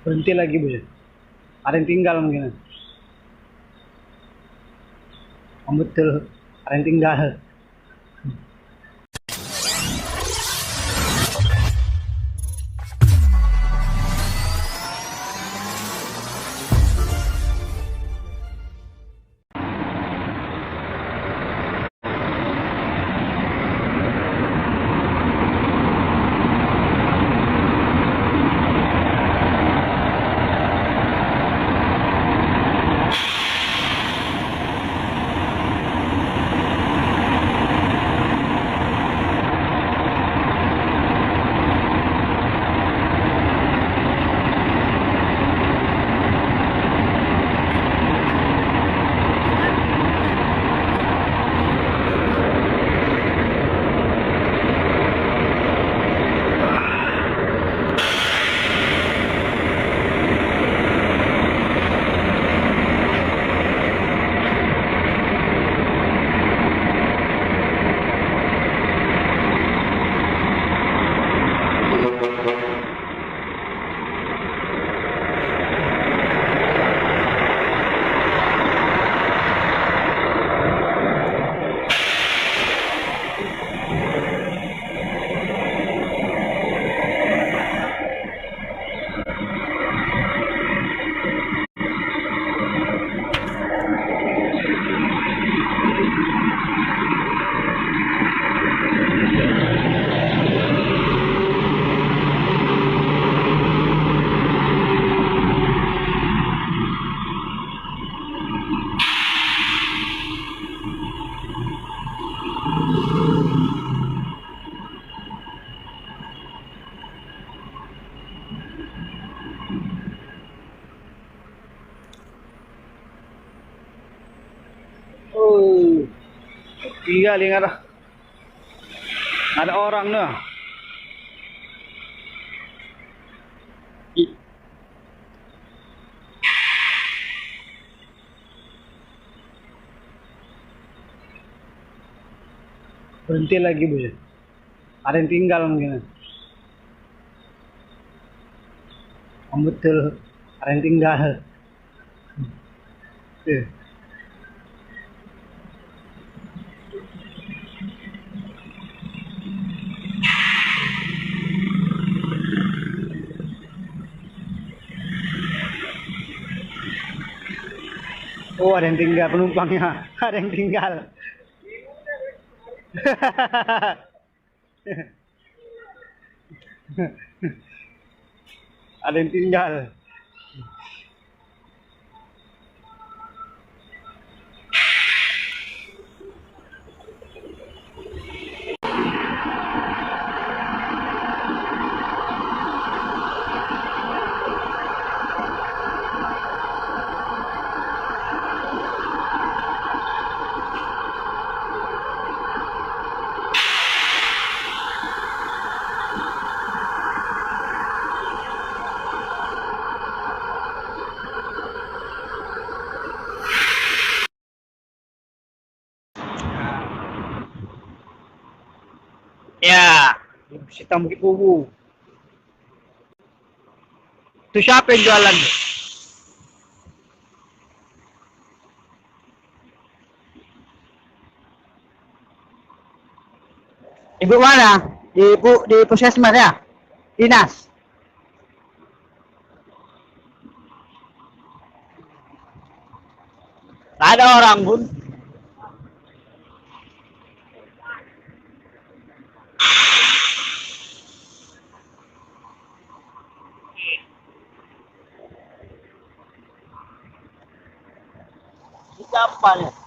Berhenti lagi bos. Ada yang tinggal mungkin. Oh, betul. Ada yang tinggal. Oh, tinggal yang ada orang nih. Berhenti lagi bos. Ada yang tinggal mungkin. Oh, betul. Ada yang tinggal. Oh, ada yang tinggal penumpangnya. Ada yang tinggal. Ada yang tinggal. Ya, kita Bukit Kubu. Itu siapa yang jualan? Ibu mana? Di puskesmas ya? Dinas. Tak ada orang pun. Siapa nih?